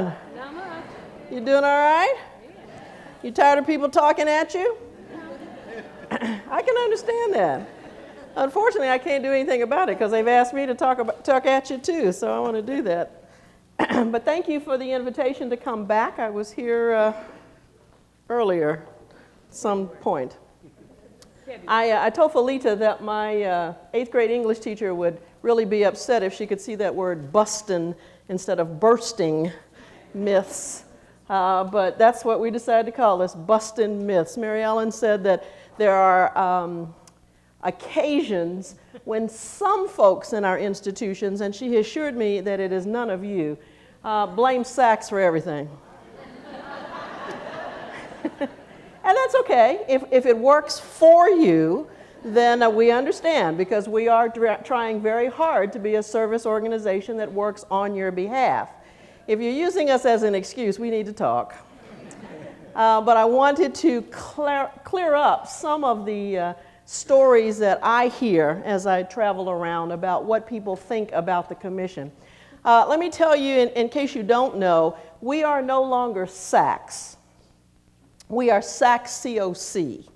doing? Not much. You doing all right? You tired of people talking at you? I can understand that. Unfortunately, I can't do anything about it because they've asked me to talk at you too, so I want to do that. But thank you for the invitation to come back. I was here earlier at some point. I told Felita that my 8th grade English teacher would really be upset if she could see that word bustin' instead of bursting myths. But that's what we decided to call this, bustin' myths. Mary Ellen said that there are occasions when some folks in our institutions, and she assured me that it is none of you, blame SACS for everything. And that's okay. If it works for you, then we understand, because we are trying very hard to be a service organization that works on your behalf. If you're using us as an excuse, we need to talk. But I wanted to clear up some of the stories that I hear as I travel around about what people think about the commission. Let me tell you, in case you don't know, we are no longer SACS. We are SACSCOC.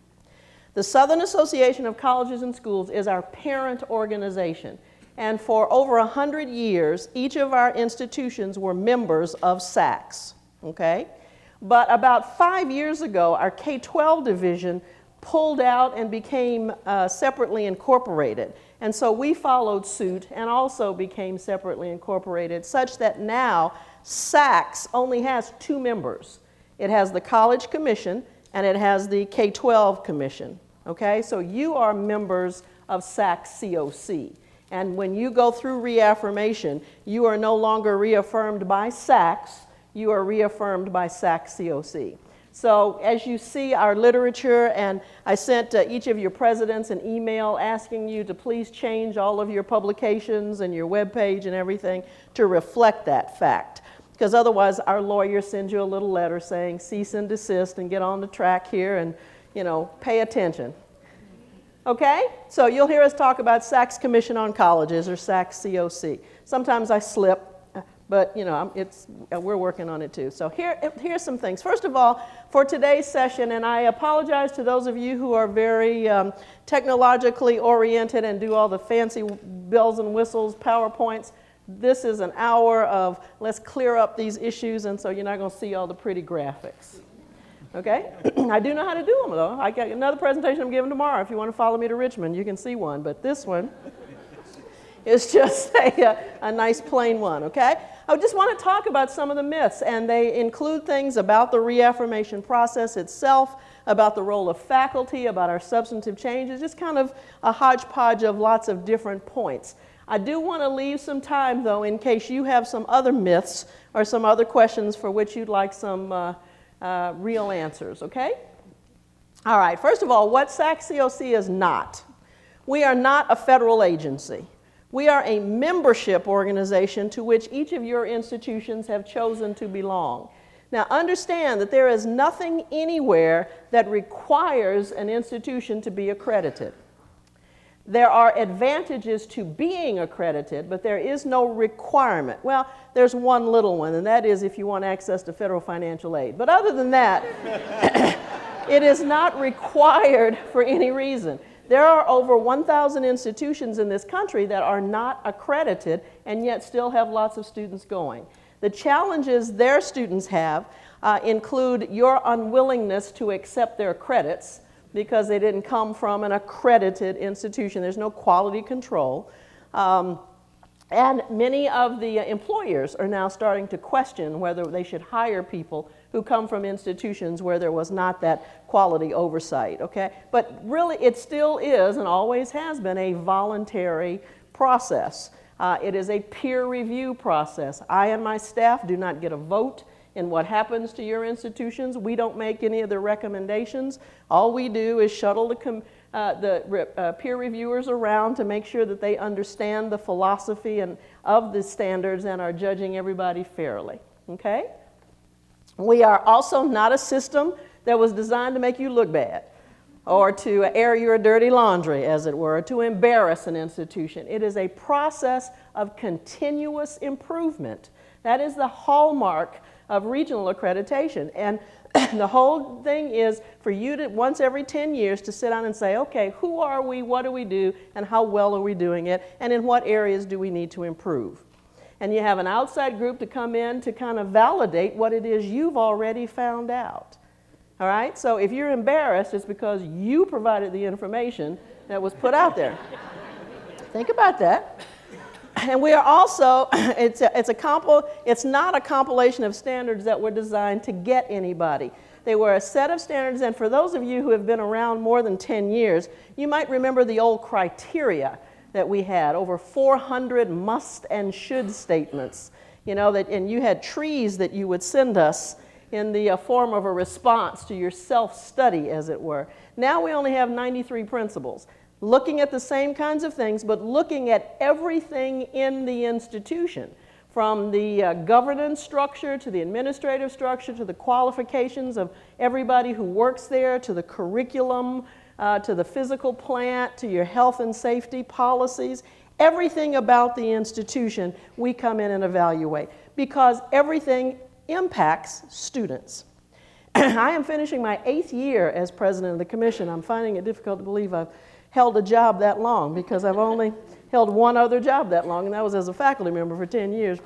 The Southern Association of Colleges and Schools is our parent organization. And for over 100 years, each of our institutions were members of SACS, okay? But about 5 years ago, our K-12 division pulled out and became separately incorporated. And so we followed suit and also became separately incorporated, such that now SACS only has 2 members. It has the College Commission and it has the K-12 Commission, okay? So you are members of SACSCOC. And when you go through reaffirmation, you are no longer reaffirmed by SACS, you are reaffirmed by SACSCOC. So as you see our literature, and I sent each of your presidents an email asking you to please change all of your publications and your webpage and everything to reflect that fact. Because otherwise our lawyer sends you a little letter saying cease and desist and get on the track here and, you know, pay attention. Okay? So you'll hear us talk about SACS Commission on Colleges, or SACSCOC. Sometimes I slip, but you know, we're working on it too. So here's some things. First of all, for today's session, and I apologize to those of you who are very technologically oriented and do all the fancy bells and whistles, PowerPoints. This is an hour of let's clear up these issues, and so you're not going to see all the pretty graphics. Okay? I do know how to do them, though. I got another presentation I'm giving tomorrow. If you want to follow me to Richmond, you can see one. But this one is just a nice plain one, okay? I just want to talk about some of the myths, and they include things about the reaffirmation process itself, about the role of faculty, about our substantive changes, just kind of a hodgepodge of lots of different points. I do want to leave some time, though, in case you have some other myths or some other questions for which you'd like some real answers, okay? All right, first of all, what SACSCOC is not. We are not a federal agency. We are a membership organization to which each of your institutions have chosen to belong. Now, understand that there is nothing anywhere that requires an institution to be accredited. There are advantages to being accredited, but there is no requirement. Well, there's one little one, and that is if you want access to federal financial aid. But other than that, it is not required for any reason. There are over 1,000 institutions in this country that are not accredited and yet still have lots of students going. The challenges their students have include your unwillingness to accept their credits, because they didn't come from an accredited institution. There's no quality control. And many of the employers are now starting to question whether they should hire people who come from institutions where there was not that quality oversight, okay? But really, it still is and always has been a voluntary process. It is a peer review process. I and my staff do not get a vote in what happens to your institutions. We don't make any of the recommendations. All we do is shuttle the peer reviewers around to make sure that they understand the philosophy of the standards and are judging everybody fairly, okay? We are also not a system that was designed to make you look bad or to air your dirty laundry, as it were, to embarrass an institution. It is a process of continuous improvement That is the hallmark of regional accreditation. And the whole thing is for you to, once every 10 years, to sit down and say, okay, who are we, what do we do, and how well are we doing it, and in what areas do we need to improve? And you have an outside group to come in to kind of validate what it is you've already found out. All right? So if you're embarrassed, it's because you provided the information that was put out there. Think about that. And we are also, it's not a compilation of standards that were designed to get anybody. They were a set of standards, and for those of you who have been around more than 10 years, you might remember the old criteria that we had, over 400 must and should statements, you know, and you had trees that you would send us in the form of a response to your self-study, as it were. Now we only have 93 principles, looking at the same kinds of things, but looking at everything in the institution, from the governance structure to the administrative structure to the qualifications of everybody who works there, to the curriculum, to the physical plant, to your health and safety policies. Everything about the institution we come in and evaluate, because everything impacts students. I am finishing my 8th year as president of the commission. I'm finding it difficult to believe I've held a job that long, because I've only held one other job that long, and that was as a faculty member for 10 years.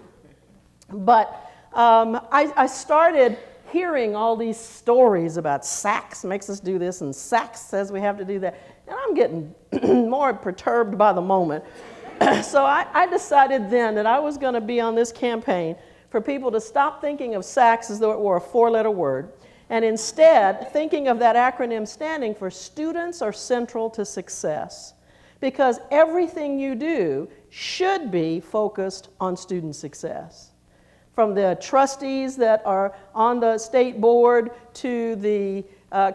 But I started hearing all these stories about SACS makes us do this, and SACS says we have to do that, and I'm getting more perturbed by the moment. So I decided then that I was going to be on this campaign for people to stop thinking of SACS as though it were a 4-letter word, and instead thinking of that acronym standing for Students Are Central to Success. Because everything you do should be focused on student success. From the trustees that are on the state board to the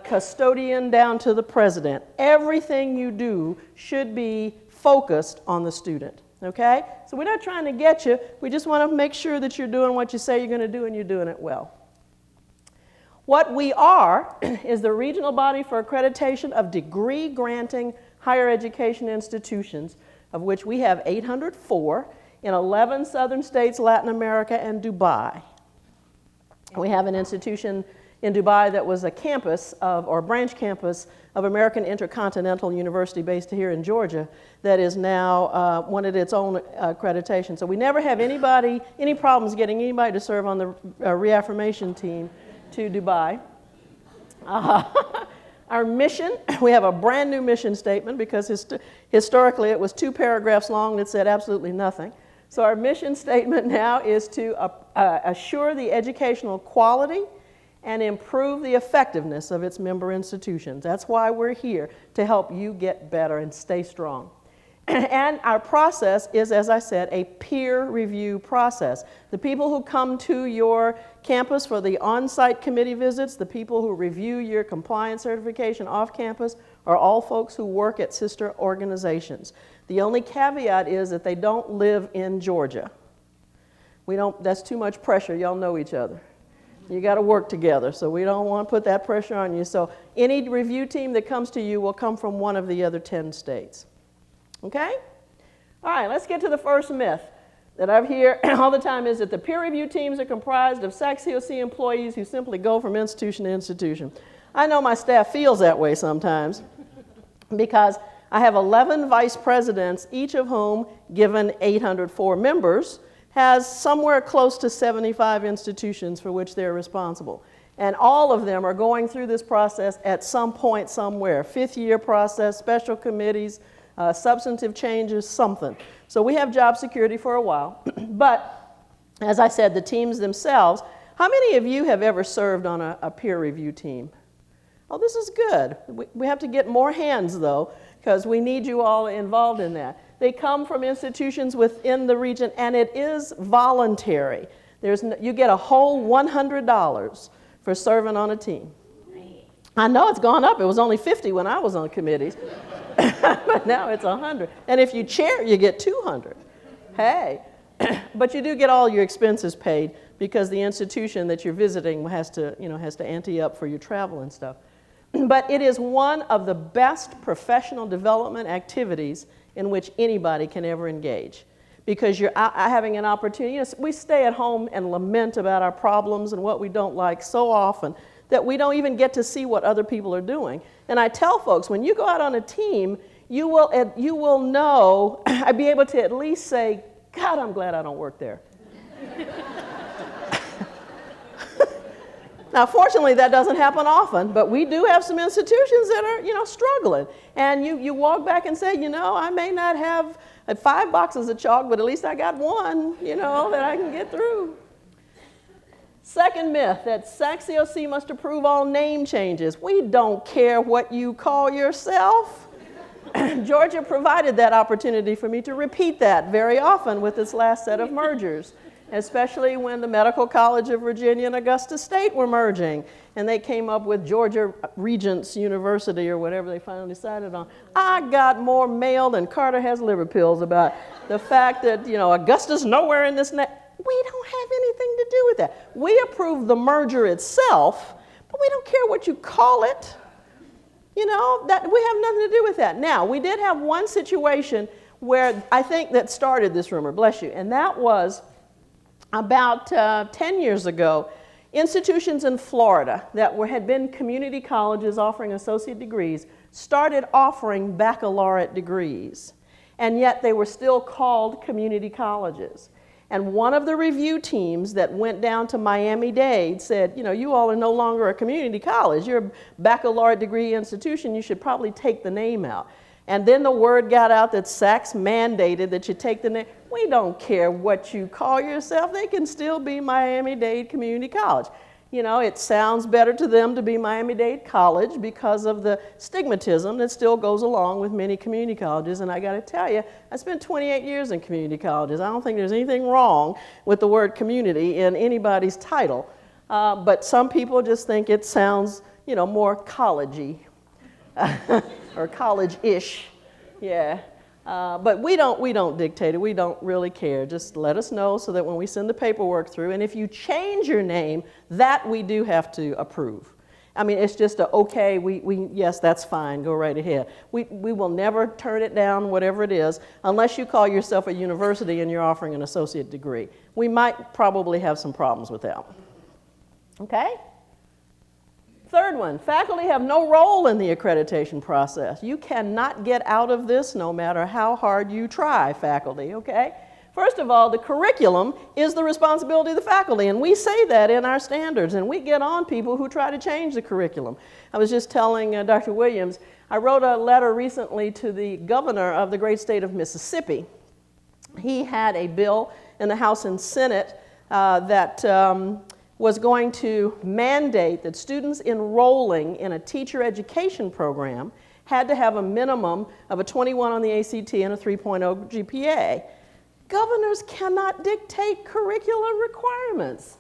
custodian down to the president, everything you do should be focused on the student. Okay? So we're not trying to get you, we just want to make sure that you're doing what you say you're going to do and you're doing it well. What we are is the regional body for accreditation of degree-granting higher education institutions, of which we have 804 in 11 southern states, Latin America, and Dubai. We have an institution in Dubai that was a campus of, or branch campus of American Intercontinental University based here in Georgia that is now wanted its own accreditation. So we never have any problems getting anybody to serve on the Reaffirmation team to Dubai. Our mission, we have a brand new mission statement because historically it was 2 paragraphs long that said absolutely nothing. So our mission statement now is to assure the educational quality and improve the effectiveness of its member institutions. That's why we're here, to help you get better and stay strong. And our process is, as I said, a peer review process. The people who come to your campus for the on-site committee visits, the people who review your compliance certification off campus, are all folks who work at sister organizations. The only caveat is that they don't live in Georgia. That's too much pressure. Y'all know each other. You got to work together, so we don't want to put that pressure on you. So any review team that comes to you will come from one of the other 10 states. Okay? All right, let's get to the first myth that I hear all the time, is that the peer review teams are comprised of SACSCOC employees who simply go from institution to institution. I know my staff feels that way sometimes because I have 11 vice presidents, each of whom, given 804 members, has somewhere close to 75 institutions for which they're responsible. And all of them are going through this process at some point somewhere, 5th-year process, special committees, substantive changes, something. So we have job security for a while. But as I said, the teams themselves, how many of you have ever served on a peer review team? Oh, this is good. We have to get more hands, though, because we need you all involved in that. They come from institutions within the region, and it is voluntary. You get a whole $100 for serving on a team. I know it's gone up. It was only 50 when I was on committees, but now it's 100. And if you chair, you get 200. Hey, but you do get all your expenses paid because the institution that you're visiting has to ante up for your travel and stuff. But it is one of the best professional development activities in which anybody can ever engage, because you're having an opportunity. You know, we stay at home and lament about our problems and what we don't like so often that we don't even get to see what other people are doing. And I tell folks, when you go out on a team, you will know, I'd be able to at least say, God, I'm glad I don't work there. Now, fortunately, that doesn't happen often, but we do have some institutions that are, you know, struggling. And you walk back and say, you know, I may not have 5 boxes of chalk, but at least I got one, you know, that I can get through. Second myth, that SACSCOC must approve all name changes. We don't care what you call yourself. Georgia provided that opportunity for me to repeat that very often with this last set of mergers, especially when the Medical College of Virginia and Augusta State were merging, and they came up with Georgia Regents University or whatever they finally decided on. I got more mail than Carter has liver pills about the fact that, you know, Augusta's nowhere in this. We don't have anything to do with that. We approve the merger itself, but we don't care what you call it. You know, that we have nothing to do with that. Now, we did have one situation where I think that started this rumor, bless you, and that was about 10 years ago. Institutions in Florida that had been community colleges offering associate degrees started offering baccalaureate degrees, and yet they were still called community colleges. And one of the review teams that went down to Miami-Dade said, you know, you all are no longer a community college. You're a baccalaureate degree institution. You should probably take the name out. And then the word got out that SACS mandated that you take the name. We don't care what you call yourself. They can still be Miami-Dade Community College. You know, it sounds better to them to be Miami-Dade College because of the stigmatism that still goes along with many community colleges. And I got to tell you, I spent 28 years in community colleges. I don't think there's anything wrong with the word community in anybody's title. But some people just think it sounds, you know, more college-y or college-ish. Yeah. But we don't dictate it. We don't really care. Just let us know so that when we send the paperwork through, and if you change your name, that we do have to approve. I mean, it's just okay, yes, that's fine, go right ahead. We will never turn it down, whatever it is, unless you call yourself a university and you're offering an associate degree. We might probably have some problems with that. Okay? Third one, faculty have no role in the accreditation process. You cannot get out of this no matter how hard you try, faculty, okay? First of all, the curriculum is the responsibility of the faculty, and we say that in our standards, and we get on people who try to change the curriculum. I was just telling Dr. Williams, I wrote a letter recently to the governor of the great state of Mississippi. He had a bill in the House and Senate that was going to mandate that students enrolling in a teacher education program had to have a minimum of a 21 on the ACT and a 3.0 GPA. Governors cannot dictate curricular requirements.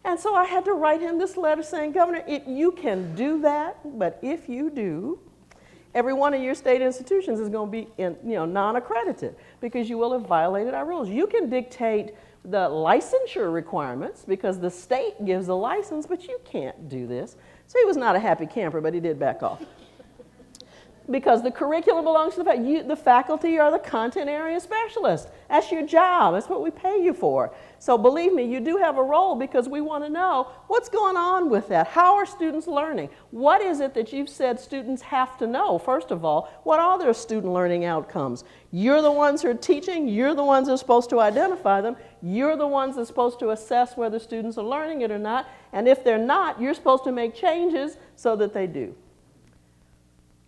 And so I had to write him this letter saying, Governor, you can do that, but if you do, every one of your state institutions is going to be non-accredited because you will have violated our rules. You can dictate the licensure requirements because the state gives the license, but you can't do this. So he was not a happy camper, but he did back off. Because the curriculum belongs to the faculty. The faculty are the content area specialists. That's your job. That's what we pay you for. So believe me, you do have a role because we want to know what's going on with that. How are students learning? What is it that you've said students have to know? First of all, what are their student learning outcomes? You're the ones who are teaching. You're the ones who are supposed to identify them. You're the ones that are supposed to assess whether students are learning it or not. And if they're not, you're supposed to make changes so that they do.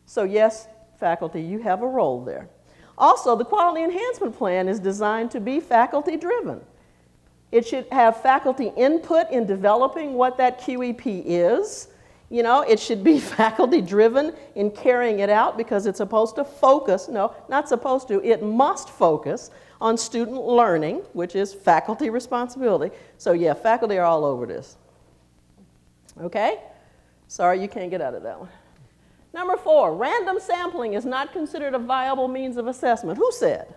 So yes, faculty, you have a role there. Also, the quality enhancement plan is designed to be faculty driven. It should have faculty input in developing what that QEP is. You know, it should be faculty driven in carrying it out because it's supposed to focus, no, not supposed to, it must focus on student learning, which is faculty responsibility. So yeah, faculty are all over this. Okay? Sorry, you can't get out of that one. Number 4, random sampling is not considered a viable means of assessment. Who said?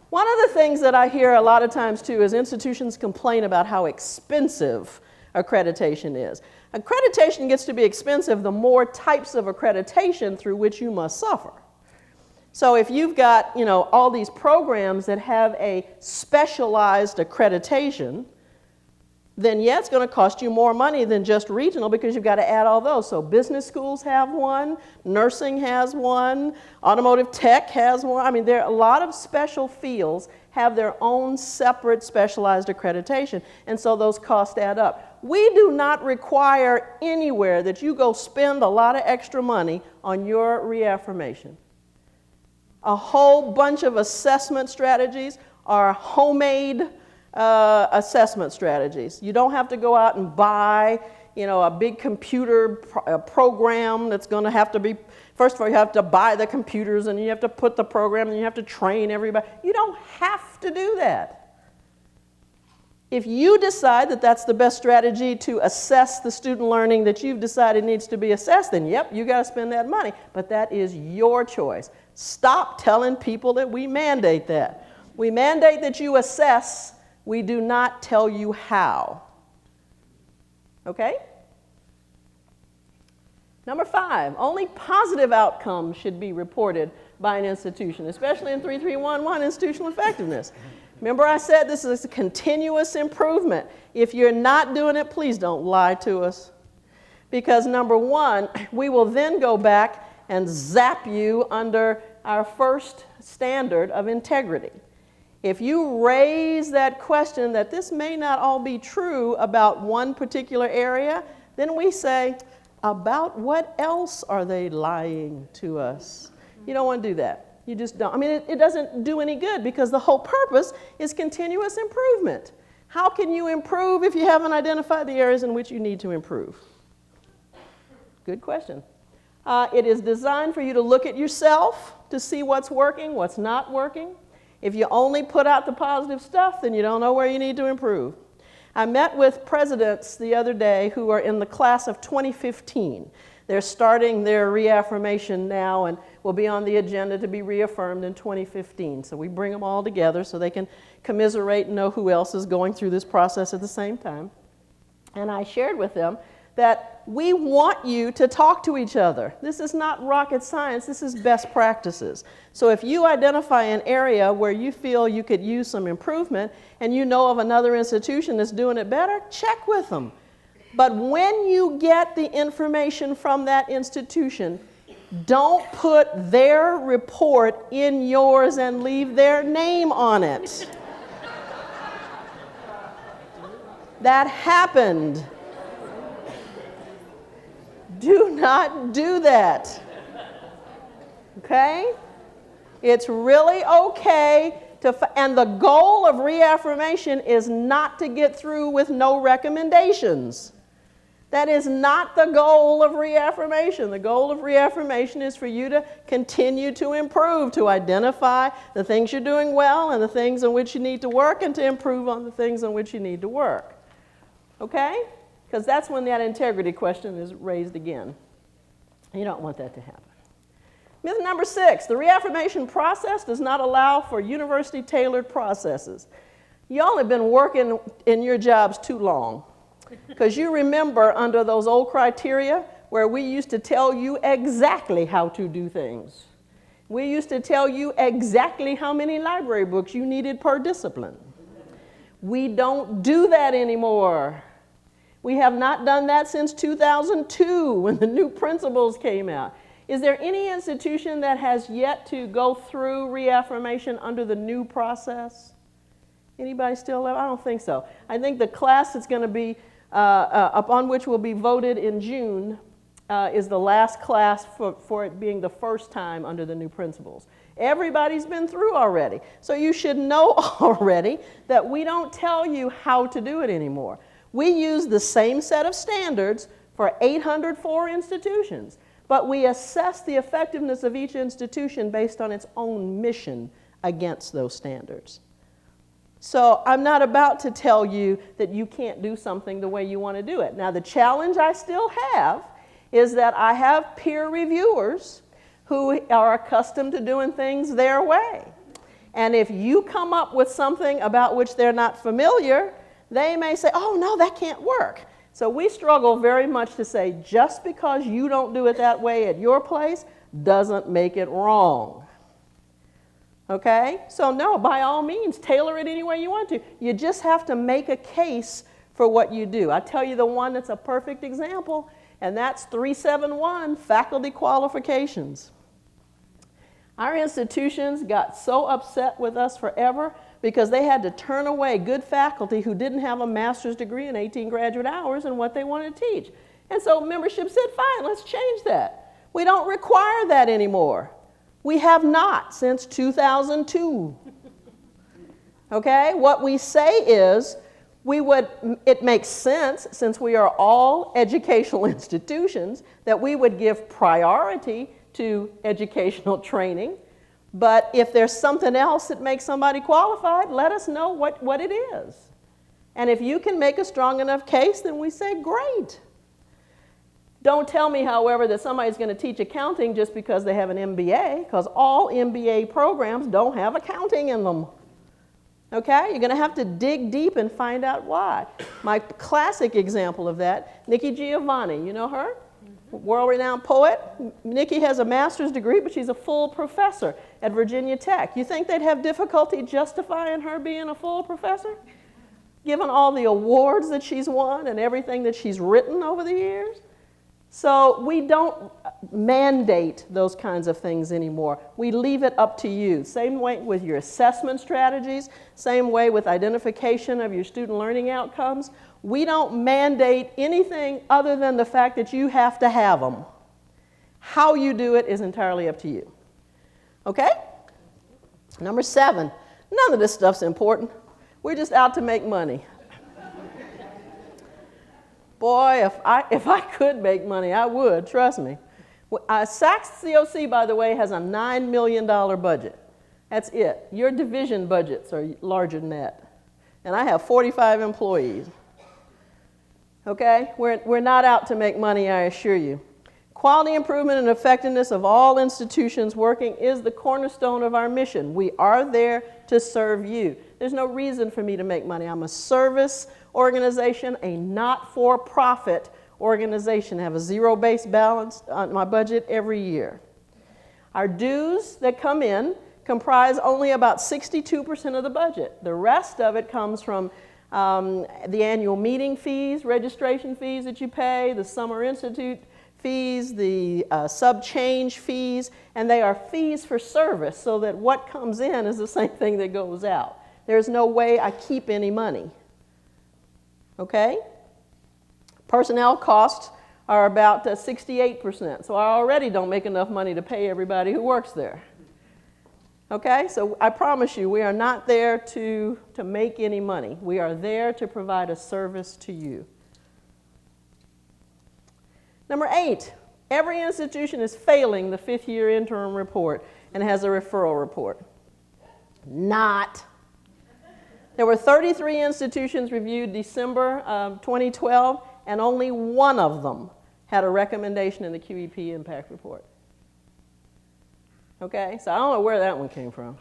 One of the things that I hear a lot of times too is institutions complain about how expensive accreditation is. Accreditation gets to be expensive the more types of accreditation through which you must suffer. So if you've got, all these programs that have a specialized accreditation, then yeah, it's going to cost you more money than just regional because you've got to add all those. So business schools have one, nursing has one, automotive tech has one. I mean, there are a lot of special fields have their own separate specialized accreditation, and so those costs add up. We do not require anywhere that you go spend a lot of extra money on your reaffirmation. A whole bunch of assessment strategies are homemade assessment strategies. You don't have to go out and buy, a big computer program that's going to have to be, first of all, you have to buy the computers and you have to put the program and you have to train everybody. You don't have to do that. If you decide that that's the best strategy to assess the student learning that you've decided needs to be assessed, then yep, you got to spend that money. But that is your choice. Stop telling people that we mandate that. We mandate that you assess. We do not tell you how. Okay? Number 5, only positive outcomes should be reported by an institution, especially in 3311 institutional effectiveness. Remember I said this is a continuous improvement. If you're not doing it, please don't lie to us. Because number 1, we will then go back and zap you under our first standard of integrity. If you raise that question that this may not all be true about one particular area, then we say, about what else are they lying to us? You don't want to do that. You just don't. I mean, it doesn't do any good because the whole purpose is continuous improvement. How can you improve if you haven't identified the areas in which you need to improve? Good question. It is designed for you to look at yourself to see what's working, what's not working. If you only put out the positive stuff, then you don't know where you need to improve. I met with presidents the other day who are in the class of 2015. They're starting their reaffirmation now and will be on the agenda to be reaffirmed in 2015. So we bring them all together so they can commiserate and know who else is going through this process at the same time. And I shared with them that we want you to talk to each other. This is not rocket science, this is best practices. So if you identify an area where you feel you could use some improvement and you know of another institution that's doing it better, check with them. But when you get the information from that institution, don't put their report in yours and leave their name on it. That happened. Do not do that, okay? It's really okay and the goal of reaffirmation is not to get through with no recommendations. That is not the goal of reaffirmation. The goal of reaffirmation is for you to continue to improve, to identify the things you're doing well and the things in which you need to work and to improve on the things in which you need to work, okay? Because that's when that integrity question is raised again. You don't want that to happen. Myth number 6, the reaffirmation process does not allow for university-tailored processes. Y'all have been working in your jobs too long. Because you remember under those old criteria where we used to tell you exactly how to do things. We used to tell you exactly how many library books you needed per discipline. We don't do that anymore. We have not done that since 2002 when the new principles came out. Is there any institution that has yet to go through reaffirmation under the new process? Anybody still left? I don't think so. I think the class that's going to be upon which will be voted in June is the last class for it being the first time under the new principles. Everybody's been through already. So you should know already that we don't tell you how to do it anymore. We use the same set of standards for 804 institutions, but we assess the effectiveness of each institution based on its own mission against those standards. So I'm not about to tell you that you can't do something the way you want to do it. Now, the challenge I still have is that I have peer reviewers who are accustomed to doing things their way. And if you come up with something about which they're not familiar, they may say, oh, no, that can't work. So we struggle very much to say just because you don't do it that way at your place doesn't make it wrong. Okay? So no, by all means, tailor it any way you want to. You just have to make a case for what you do. I tell you the one that's a perfect example, and that's 371, faculty qualifications. Our institutions got so upset with us forever because they had to turn away good faculty who didn't have a master's degree and 18 graduate hours in what they wanted to teach. And so membership said, fine, let's change that. We don't require that anymore. We have not since 2002. Okay? What we say is, it makes sense, since we are all educational institutions, that we would give priority to educational training. But if there's something else that makes somebody qualified, let us know what it is. And if you can make a strong enough case, then we say, great. Don't tell me, however, that somebody's going to teach accounting just because they have an MBA, because all MBA programs don't have accounting in them. Okay? You're going to have to dig deep and find out why. My classic example of that, Nikki Giovanni, you know her? World-renowned poet. Nikki has a master's degree, but she's a full professor at Virginia Tech. You think they'd have difficulty justifying her being a full professor? Given all the awards that she's won and everything that she's written over the years? So we don't mandate those kinds of things anymore. We leave it up to you. Same way with your assessment strategies, same way with identification of your student learning outcomes. We don't mandate anything other than the fact that you have to have them. How you do it is entirely up to you. Okay? Number 7, none of this stuff's important. We're just out to make money. Boy, if I could make money, I would, trust me. SACSCOC, by the way, has a $9 million budget. That's it. Your division budgets are larger than that. And I have 45 employees. Okay? We're not out to make money, I assure you. Quality improvement and effectiveness of all institutions working is the cornerstone of our mission. We are there to serve you. There's no reason for me to make money. I'm a service organization, a not-for-profit organization. I have a zero-based balance on my budget every year. Our dues that come in comprise only about 62% of the budget. The rest of it comes from the annual meeting fees, registration fees that you pay, the Summer Institute fees, the sub-change fees, and they are fees for service, so that what comes in is the same thing that goes out. There's no way I keep any money. Okay? Personnel costs are about 68%, so I already don't make enough money to pay everybody who works there. Okay? So I promise you, we are not there to make any money. We are there to provide a service to you. Number 8, every institution is failing the 5th-year interim report and has a referral report. Not. There were 33 institutions reviewed December 2012, and only one of them had a recommendation in the QEP impact report. Okay, so I don't know where that one came from.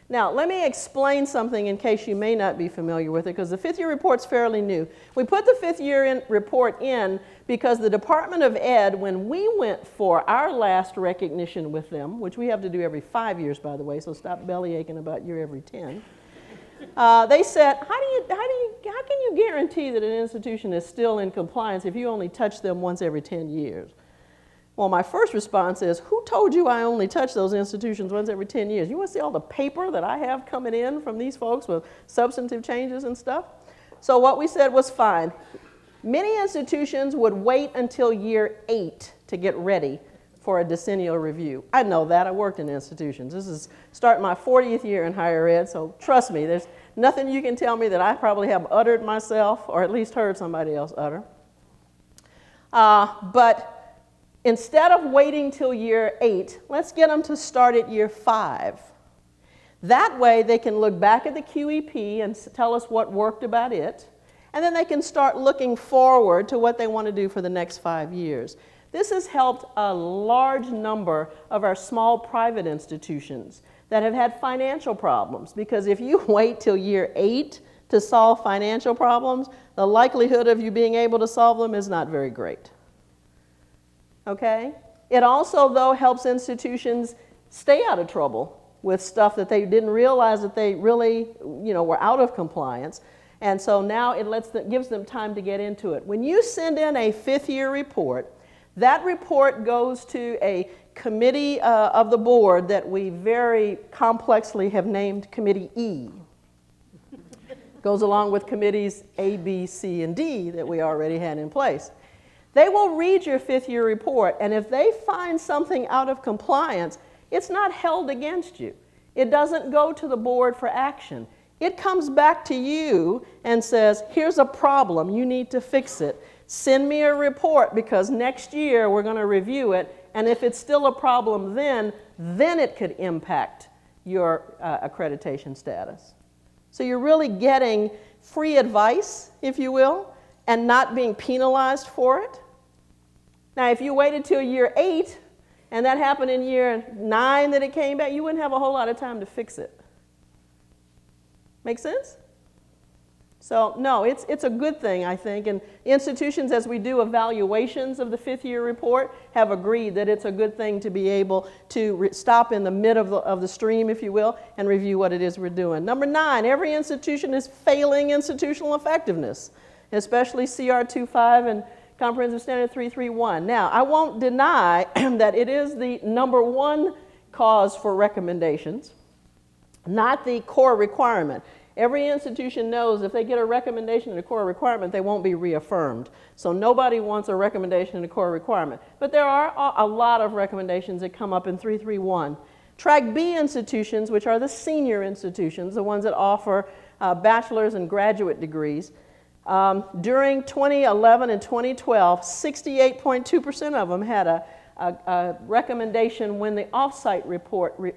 Now, let me explain something in case you may not be familiar with it, because the 5th-year report's fairly new. We put the 5th-year report in because the Department of Ed, when we went for our last recognition with them, which we have to do every 5 years, by the way, so stop bellyaching about year every 10, they said, how can you guarantee that an institution is still in compliance if you only touch them once every 10 years? Well, my first response is, who told you I only touch those institutions once every 10 years? You want to see all the paper that I have coming in from these folks with substantive changes and stuff? So what we said was fine. Many institutions would wait until year 8 to get ready for a decennial review. I know that. I worked in institutions. This is starting my 40th year in higher ed, so trust me, there's nothing you can tell me that I probably have uttered myself or at least heard somebody else utter. But instead of waiting till year 8, let's get them to start at year 5. That way they can look back at the QEP and tell us what worked about it, and then they can start looking forward to what they want to do for the next 5 years. This has helped a large number of our small private institutions that have had financial problems, because if you wait till year 8 to solve financial problems, the likelihood of you being able to solve them is not very great. Okay? It also, though, helps institutions stay out of trouble with stuff that they didn't realize that they really, were out of compliance. And so now it gives them time to get into it. When you send in a fifth-year report, that report goes to a committee of the board that we very complexly have named Committee E. Goes along with committees A, B, C, and D that we already had in place. They will read your fifth-year report, and if they find something out of compliance, it's not held against you. It doesn't go to the board for action. It comes back to you and says, here's a problem, you need to fix it. Send me a report because next year we're going to review it, and if it's still a problem then it could impact your accreditation status. So you're really getting free advice, if you will, and not being penalized for it. Now, if you waited till year 8 and that happened in year 9 that it came back, you wouldn't have a whole lot of time to fix it. Make sense? So, no, it's a good thing, I think. And institutions, as we do evaluations of the fifth-year report, have agreed that it's a good thing to be able to stop in the mid of the stream, if you will, and review what it is we're doing. Number 9, every institution is failing institutional effectiveness, especially CR 2.5 and Comprehensive Standard 331. Now, I won't deny that it is the number 1 cause for recommendations, not the core requirement. Every institution knows if they get a recommendation in a core requirement, they won't be reaffirmed. So nobody wants a recommendation in a core requirement. But there are a lot of recommendations that come up in 331. Track B institutions, which are the senior institutions, the ones that offer bachelor's and graduate degrees, during 2011 and 2012, 68.2% of them had a recommendation when the offsite report when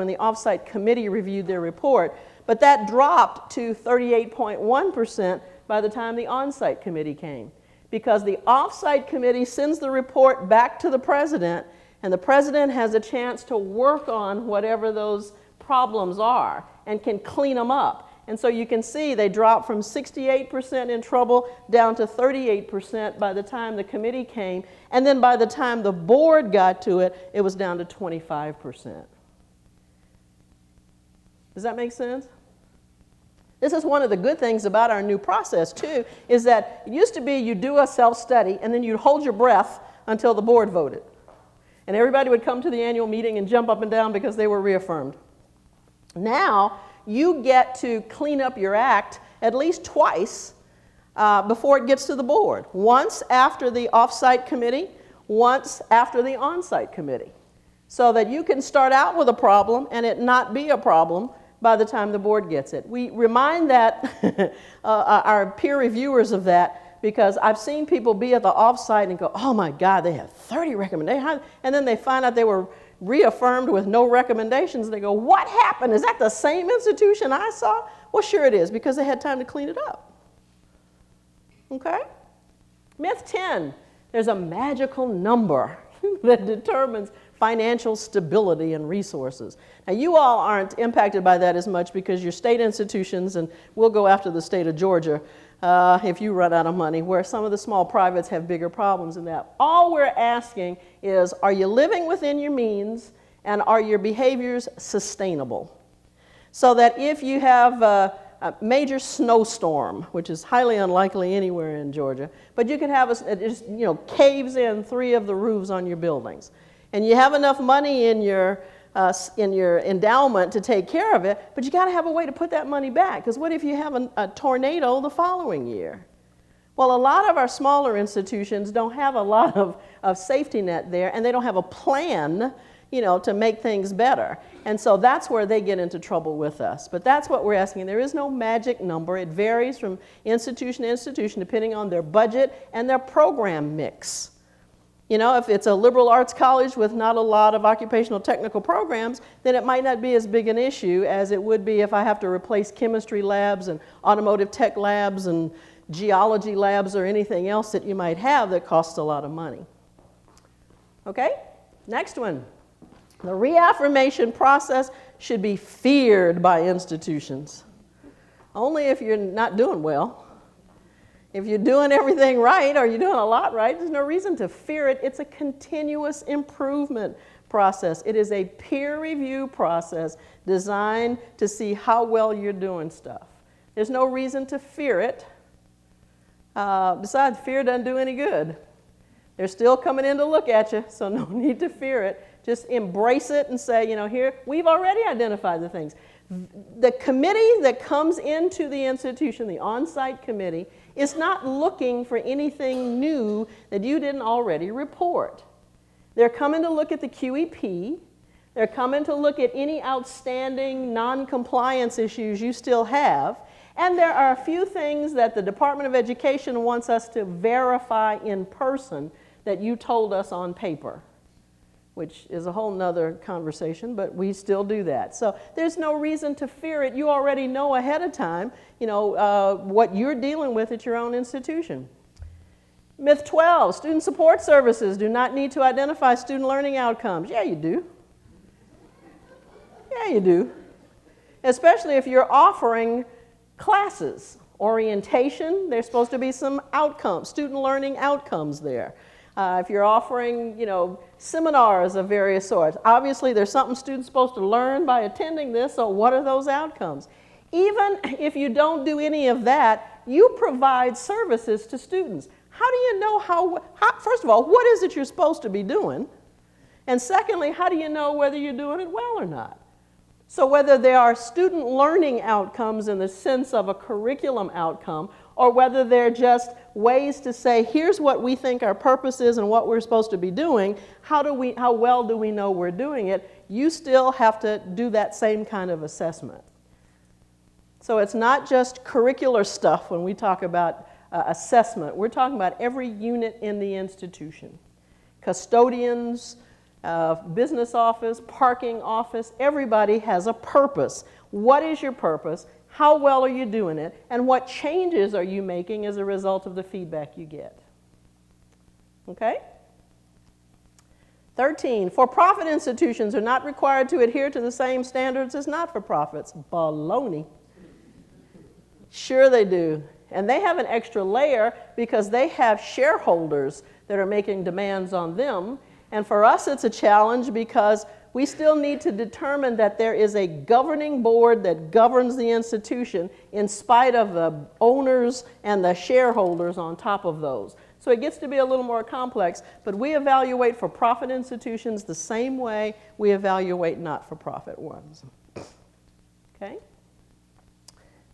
the offsite committee reviewed their report, but that dropped to 38.1% by the time the onsite committee came, because the offsite committee sends the report back to the president, and the president has a chance to work on whatever those problems are and can clean them up. And so you can see they dropped from 68% in trouble down to 38% by the time the committee came, and then by the time the board got to it, it was down to 25%. Does that make sense? This is one of the good things about our new process, too, is that it used to be you do a self-study and then you'd hold your breath until the board voted. And everybody would come to the annual meeting and jump up and down because they were reaffirmed. Now, you get to clean up your act at least twice before it gets to the board. Once after the off-site committee, once after the on-site committee. So that you can start out with a problem and it not be a problem by the time the board gets it. We remind that our peer reviewers of that, because I've seen people be at the offsite and go, oh my God, they had 30 recommendations. And then they find out they were reaffirmed with no recommendations. And they go, what happened? Is that the same institution I saw? Well, sure it is, because they had time to clean it up. Okay? Myth 10, there's a magical number that determines financial stability and resources. Now, you all aren't impacted by that as much because you're state institutions, and we'll go after the state of Georgia if you run out of money, where some of the small privates have bigger problems than that. All we're asking is, are you living within your means, and are your behaviors sustainable? So that if you have a major snowstorm, which is highly unlikely anywhere in Georgia, but you could have it just caves in 3 of the roofs on your buildings, and you have enough money in your endowment to take care of it, but you got to have a way to put that money back, because what if you have a tornado the following year? Well, a lot of our smaller institutions don't have a lot of safety net there, and they don't have a plan, to make things better. And so that's where they get into trouble with us. But that's what we're asking. There is no magic number. It varies from institution to institution depending on their budget and their program mix. If it's a liberal arts college with not a lot of occupational technical programs, then it might not be as big an issue as it would be if I have to replace chemistry labs and automotive tech labs and geology labs or anything else that you might have that costs a lot of money. Okay, next one. The reaffirmation process should be feared by institutions. Only if you're not doing well. If you're doing everything right or you're doing a lot right, there's no reason to fear it. It's a continuous improvement process. It is a peer review process designed to see how well you're doing stuff. There's no reason to fear it. Besides, fear doesn't do any good. They're still coming in to look at you, so no need to fear it. Just embrace it and say, you know, here, we've already identified the things. The committee that comes into the institution, the on-site committee, is not looking for anything new that you didn't already report. They're coming to look at the QEP. They're coming to look at any outstanding non-compliance issues you still have. And there are a few things that the Department of Education wants us to verify in person that you told us on paper, which is a whole nother conversation, but we still do that. So there's no reason to fear it. You already know ahead of time, you know, what you're dealing with at your own institution. Myth 12, student support services do not need to identify student learning outcomes. Yeah, you do. Yeah, you do. Especially if you're offering classes, orientation, there's supposed to be some outcomes, student learning outcomes there. If you're offering, you know, seminars of various sorts, obviously there's something students supposed to learn by attending this, so what are those outcomes? Even if you don't do any of that, you provide services to students. How do you know how, first of all, what is it you're supposed to be doing? And secondly, how do you know whether you're doing it well or not? So whether there are student learning outcomes in the sense of a curriculum outcome, or whether they're just ways to say, here's what we think our purpose is and what we're supposed to be doing, how well do we know we're doing it, you still have to do that same kind of assessment. So it's not just curricular stuff when we talk about assessment. We're talking about every unit in the institution. Custodians, business office, parking office, everybody has a purpose. What is your purpose? How well are you doing it? And what changes are you making as a result of the feedback you get? Okay? 13, for-profit institutions are not required to adhere to the same standards as not-for-profits. Baloney. Sure they do. And they have an extra layer because they have shareholders that are making demands on them. And for us, it's a challenge because we still need to determine that there is a governing board that governs the institution in spite of the owners and the shareholders on top of those. So it gets to be a little more complex, but we evaluate for-profit institutions the same way we evaluate not-for-profit ones. Okay?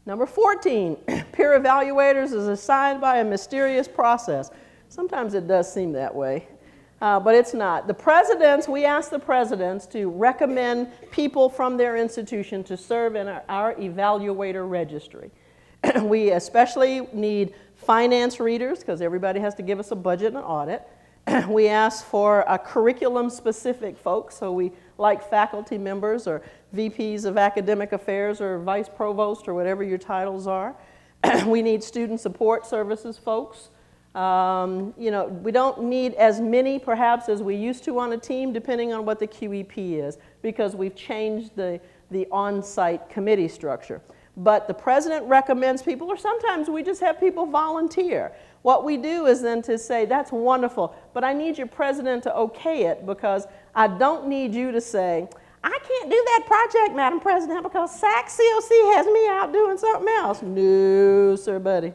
Number 14, peer evaluators is assigned by a mysterious process. Sometimes it does seem that way. But it's not. The presidents, we ask the presidents to recommend people from their institution to serve in our evaluator registry. We especially need finance readers because everybody has to give us a budget and an audit. We ask for curriculum-specific folks, so we like faculty members or VPs of academic affairs or vice provost or whatever your titles are. We need student support services folks. You know, we don't need as many perhaps as we used to on a team depending on what the QEP is because we've changed the on-site committee structure. But the president recommends people, or sometimes we just have people volunteer. What we do is then to say, that's wonderful, but I need your president to okay it because I don't need you to say, I can't do that project, Madam President, because SACSCOC has me out doing something else. No, sir, buddy.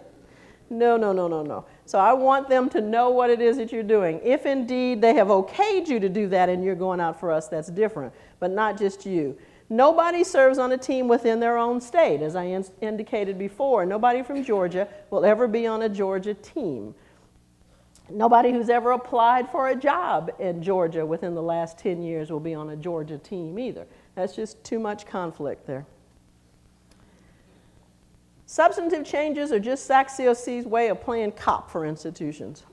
No, no, no, no, no. So I want them to know what it is that you're doing. If indeed they have okayed you to do that and you're going out for us, that's different, but not just you. Nobody serves on a team within their own state. As I indicated before, nobody from Georgia will ever be on a Georgia team. Nobody who's ever applied for a job in Georgia within the last 10 years will be on a Georgia team either. That's just too much conflict there. Substantive changes are just SACSCOC's way of playing cop for institutions.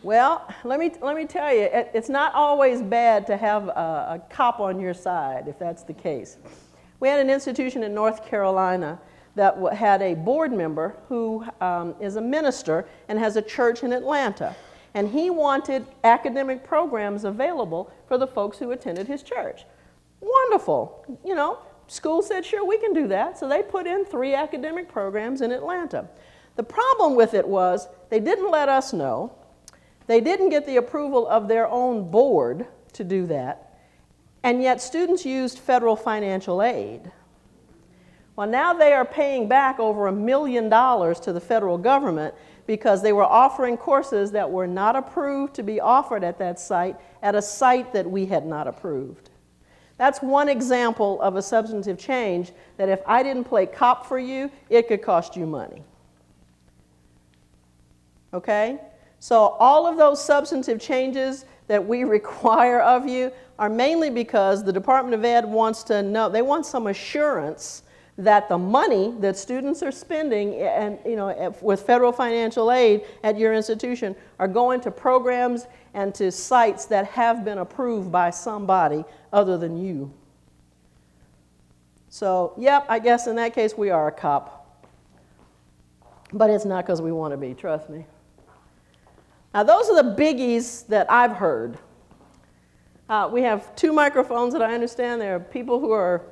Well, let me tell you, it's not always bad to have a cop on your side, if that's the case. We had an institution in North Carolina that had a board member who is a minister and has a church in Atlanta. And he wanted academic programs available for the folks who attended his church. Wonderful, you know. School said, sure, we can do that. So they put in 3 academic programs in Atlanta. The problem with it was they didn't let us know. They didn't get the approval of their own board to do that, and yet students used federal financial aid. Well, now they are paying back over $1 million to the federal government because they were offering courses that were not approved to be offered at that site, at a site that we had not approved. That's one example of a substantive change that if I didn't play cop for you, it could cost you money. Okay? So all of those substantive changes that we require of you are mainly because the Department of Ed wants to know, they want some assurance that the money that students are spending and, with federal financial aid at your institution are going to programs and to sites that have been approved by somebody other than you. So, yep, I guess in that case we are a cop. But it's not because we want to be, trust me. Now, those are the biggies that I've heard. We have 2 microphones that I understand. There are people who are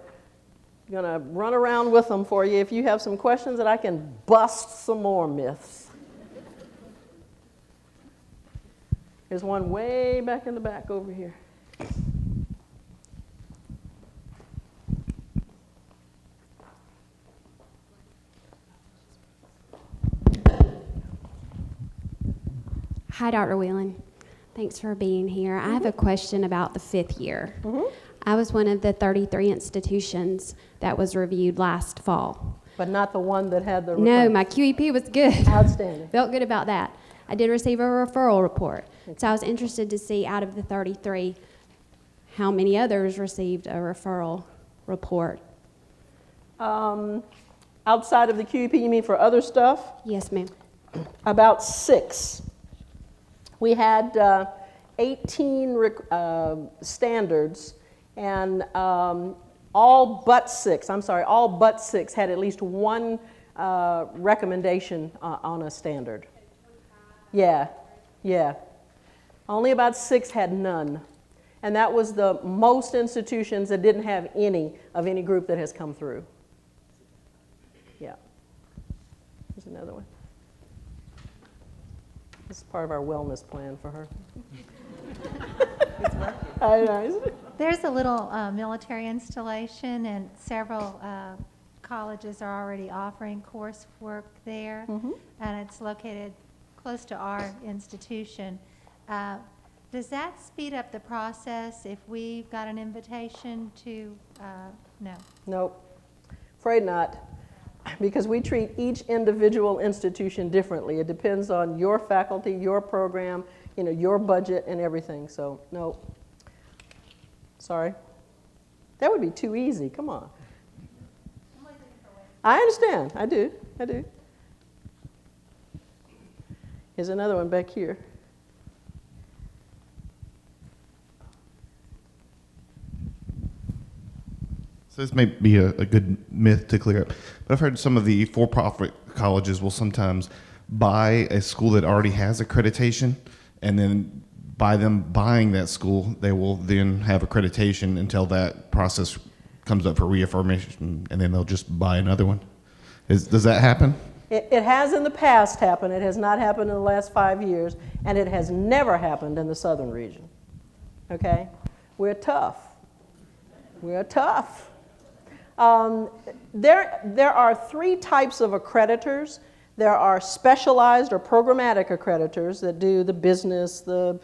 going to run around with them for you if you have some questions that I can bust some more myths. There's one way back in the back over here. Hi, Dr. Whelan. Thanks for being here. I have a question about the 5th year. I was one of the 33 institutions that was reviewed last fall. But not the one that had the... No, my QEP was good. Outstanding. Felt good about that. I did receive a referral report. So I was interested to see out of the 33, how many others received a referral report. Outside of the QEP, you mean for other stuff? Yes, ma'am. About 6. We had 18 standards, and all but 6 had at least one recommendation on a standard. Yeah. Only about 6 had none. And that was the most institutions that didn't have any of any group that has come through. Yeah. Here's another one. This is part of our wellness plan for her. There's a little military installation, and several colleges are already offering coursework there, and it's located close to our institution. Does that speed up the process if we've got an invitation to, no? Nope, afraid not, because we treat each individual institution differently. It depends on your faculty, your program, your budget and everything, so no. Sorry. That would be too easy, come on. I understand, I do. Here's another one back here. So this may be a good myth to clear up, but I've heard some of the for-profit colleges will sometimes buy a school that already has accreditation, and then by them buying that school, they will then have accreditation until that process comes up for reaffirmation, and then they'll just buy another one. Does that happen? It has in the past happened. It has not happened in the last 5 years, and it has never happened in the southern region. Okay? We're tough. There are 3 types of accreditors. There are specialized or programmatic accreditors that do the business, the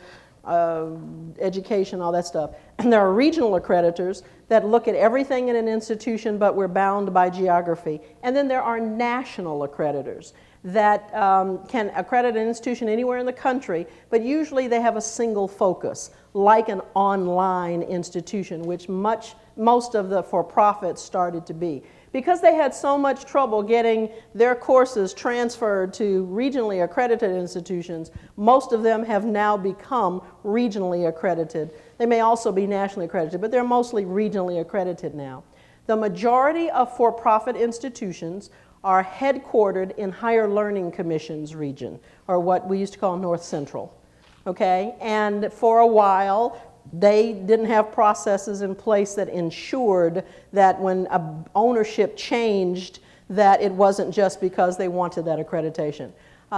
education, all that stuff. And there are regional accreditors that look at everything in an institution, but we're bound by geography. And then there are national accreditors that can accredit an institution anywhere in the country, but usually they have a single focus, like an online institution, which most of the for-profits started to be. Because they had so much trouble getting their courses transferred to regionally accredited institutions, most of them have now become regionally accredited. They may also be nationally accredited, but they're mostly regionally accredited now. The majority of for-profit institutions are headquartered in Higher Learning Commissions region, or what we used to call North Central. Okay? And for a while, they didn't have processes in place that ensured that when ownership changed, that it wasn't just because they wanted that accreditation.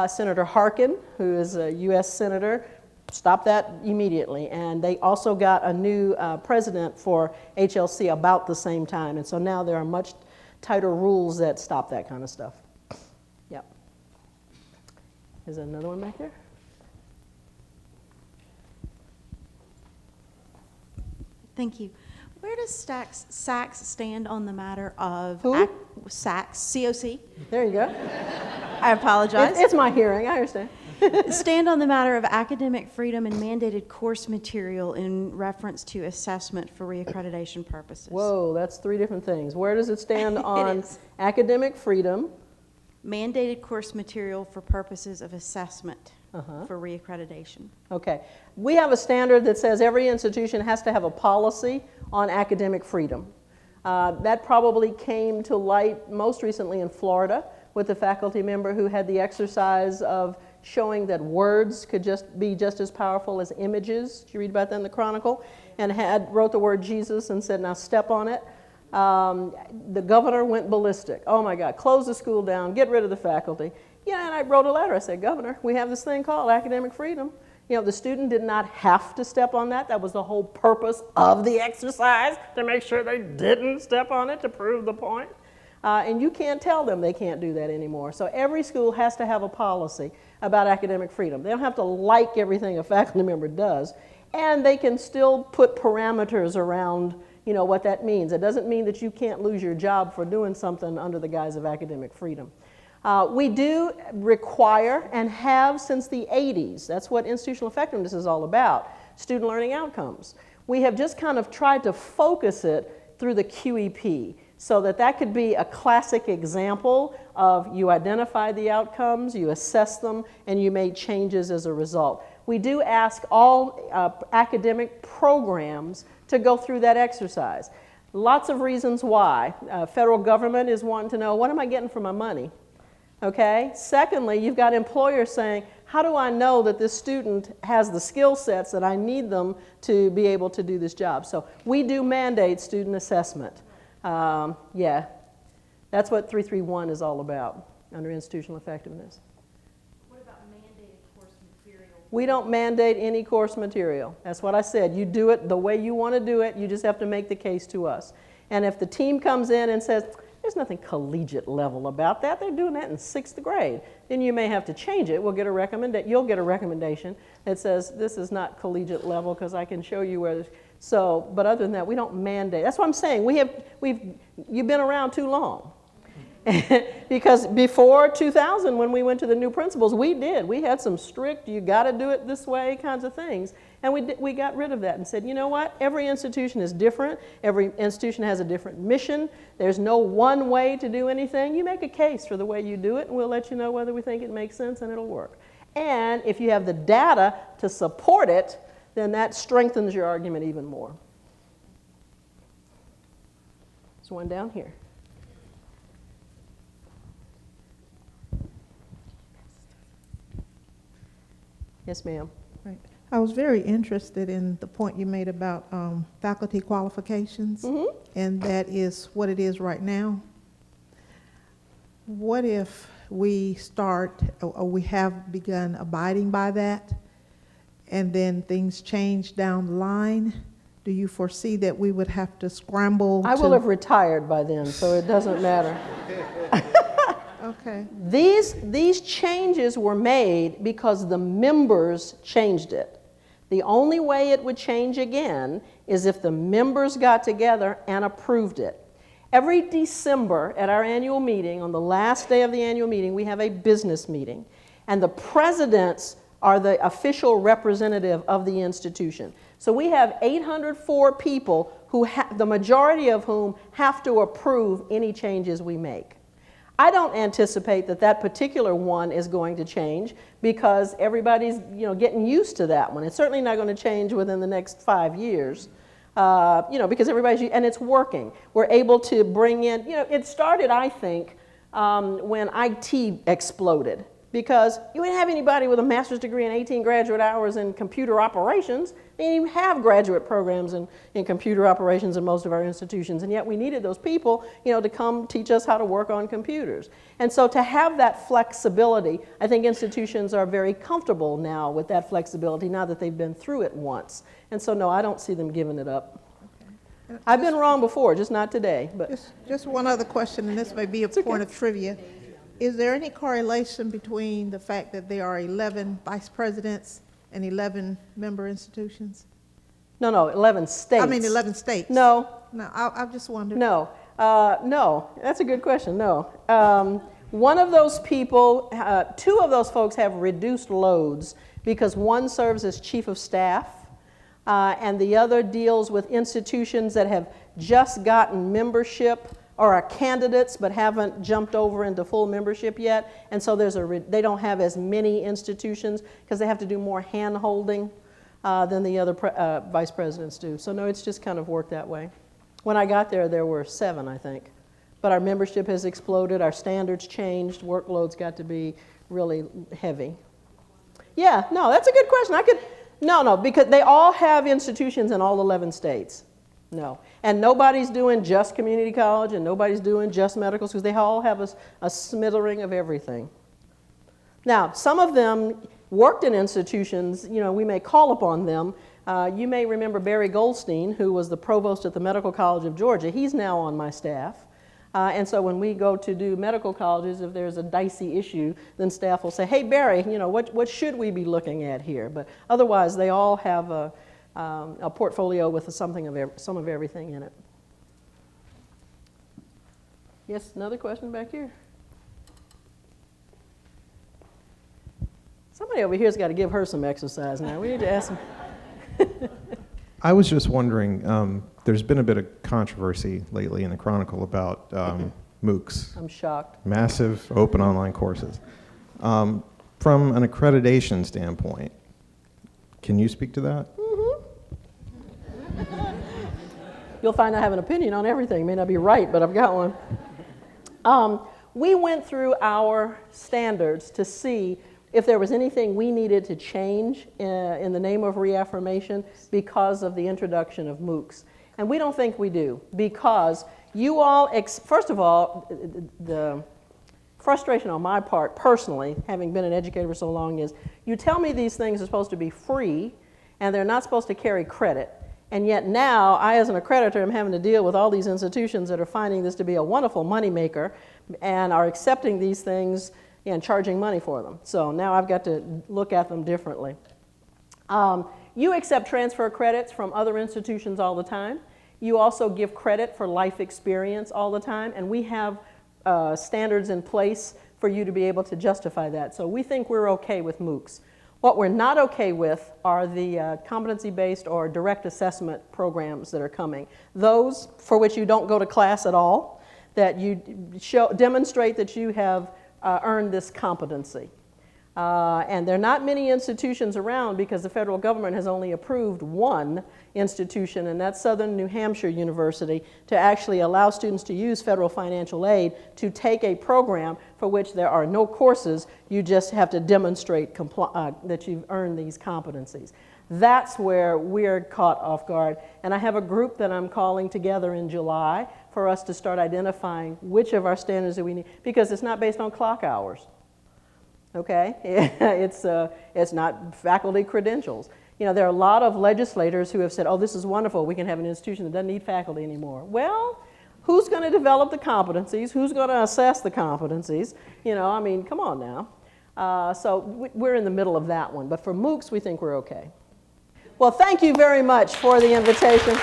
Senator Harkin, who is a U.S. Senator, Stop that immediately. And they also got a new president for HLC about the same time. And so now there are much tighter rules that stop that kind of stuff. Yep. Is there another one back there? Thank you. Where does SACS stand on the matter of Who? SACS, COC? There you go. I apologize. It's my hearing, I understand. Stand on the matter of academic freedom and mandated course material in reference to assessment for reaccreditation purposes. Whoa, that's three different things. Where does it stand on is. academic freedom? Mandated course material for purposes of assessment for reaccreditation. Okay. We have a standard that says every institution has to have a policy on academic freedom. That probably came to light most recently in Florida with a faculty member who had the exercise of showing that words could be just as powerful as images. Did you read about that in the Chronicle? And wrote the word Jesus and said, now step on it. The governor went ballistic. Oh my God, close the school down, get rid of the faculty. Yeah, and I wrote a letter. I said, Governor, we have this thing called academic freedom. You know, the student did not have to step on that. That was the whole purpose of the exercise, to make sure they didn't step on it to prove the point. And you can't tell them they can't do that anymore. So every school has to have a policy about academic freedom. They don't have to like everything a faculty member does, and they can still put parameters around, you know, what that means. It doesn't mean that you can't lose your job for doing something under the guise of academic freedom. We do require and have since the 80s, that's what institutional effectiveness is all about, student learning outcomes. We have just kind of tried to focus it through the QEP so that could be a classic example of you identify the outcomes, you assess them, and you made changes as a result. We do ask all academic programs to go through that exercise. Lots of reasons why. Federal government is wanting to know, what am I getting for my money? Okay. Secondly, you've got employers saying, how do I know that this student has the skill sets that I need them to be able to do this job? So we do mandate student assessment. Yeah, that's what 331 is all about under institutional effectiveness. What about mandated course material? We don't mandate any course material. That's what I said. You do it the way you want to do it. You just have to make the case to us. And if the team comes in and says, there's nothing collegiate level about that, they're doing that in 6th grade, then you may have to change it. You'll get a recommendation that says this is not collegiate level because I can show you where. So, but other than that, we don't mandate. That's what I'm saying. You've been around too long. Because before 2000, when we went to the new principles, we had some strict, you got to do it this way kinds of things. And we got rid of that and said, you know what? Every institution is different. Every institution has a different mission. There's no one way to do anything. You make a case for the way you do it, and we'll let you know whether we think it makes sense and it'll work. And if you have the data to support it, then that strengthens your argument even more. There's one down here. Yes, ma'am. Right. I was very interested in the point you made about faculty qualifications, and that is what it is right now. What if we start, or we have begun abiding by that, and then things change down the line? Do you foresee that we would have to scramble? I will have retired by then, so it doesn't matter. Okay. These changes were made because the members changed it. The only way it would change again is if the members got together and approved it. Every December at our annual meeting, on the last day of the annual meeting, we have a business meeting. And the presidents are the official representative of the institution. So we have 804 people, the majority of whom have to approve any changes we make. I don't anticipate that particular one is going to change because everybody's getting used to that one. It's certainly not going to change within the next 5 years, because and it's working. We're able to bring in, it started, I think, when IT exploded. because you didn't have anybody with a master's degree and 18 graduate hours in computer operations. They didn't even have graduate programs in computer operations in most of our institutions, and yet we needed those people, to come teach us how to work on computers. And so to have that flexibility, I think institutions are very comfortable now with that flexibility, now that they've been through it once. And so no, I don't see them giving it up. I've been wrong before, just not today. But Just one other question, and this may be a point of trivia. Is there any correlation between the fact that there are 11 vice presidents and 11 member institutions? No, 11 states. I mean, 11 states. No. No, I've just wondered. No. No, that's a good question. No. One of those people, two of those folks have reduced loads because one serves as chief of staff and the other deals with institutions that have just gotten membership or are candidates but haven't jumped over into full membership yet. And so they don't have as many institutions because they have to do more hand-holding than the other vice presidents do. So no, it's just kind of worked that way. When I got there, there were 7, I think. But our membership has exploded, our standards changed, workloads got to be really heavy. Yeah, no, that's a good question. No, because they all have institutions in all 11 states. No. And nobody's doing just community college and nobody's doing just medical schools. They all have a smattering of everything. Now, some of them worked in institutions, we may call upon them. You may remember Barry Goldstein, who was the provost at the Medical College of Georgia. He's now on my staff. And so when we go to do medical colleges, if there's a dicey issue, then staff will say, hey, Barry, what should we be looking at here? But otherwise, they all have a portfolio with some of everything in it. Yes, another question back here. Somebody over here's got to give her some exercise now. We need to ask them. I was just wondering, there's been a bit of controversy lately in the Chronicle about MOOCs. I'm shocked. Massive open online courses. From an accreditation standpoint, can you speak to that? You'll find I have an opinion on everything. It may not be right, but I've got one. We went through our standards to see if there was anything we needed to change in the name of reaffirmation because of the introduction of MOOCs. And we don't think we do, because you all, first of all, the frustration on my part personally, having been an educator for so long, is you tell me these things are supposed to be free and they're not supposed to carry credit. And yet now, I as an accreditor am having to deal with all these institutions that are finding this to be a wonderful moneymaker and are accepting these things and charging money for them. So now I've got to look at them differently. You accept transfer credits from other institutions all the time. You also give credit for life experience all the time, and we have standards in place for you to be able to justify that. So we think we're okay with MOOCs. What we're not okay with are the competency-based or direct assessment programs that are coming. Those for which you don't go to class at all, that you demonstrate that you have earned this competency. And there are not many institutions around because the federal government has only approved one institution, and that's Southern New Hampshire University, to actually allow students to use federal financial aid to take a program for which there are no courses. You just have to demonstrate that you've earned these competencies. That's where we're caught off guard. And I have a group that I'm calling together in July for us to start identifying which of our standards that we need, because it's not based on clock hours. Okay, it's not faculty credentials. There are a lot of legislators who have said, oh, this is wonderful, we can have an institution that doesn't need faculty anymore. Well, who's going to develop the competencies? Who's going to assess the competencies? Come on now. So we're in the middle of that one. But for MOOCs, we think we're okay. Well, thank you very much for the invitation.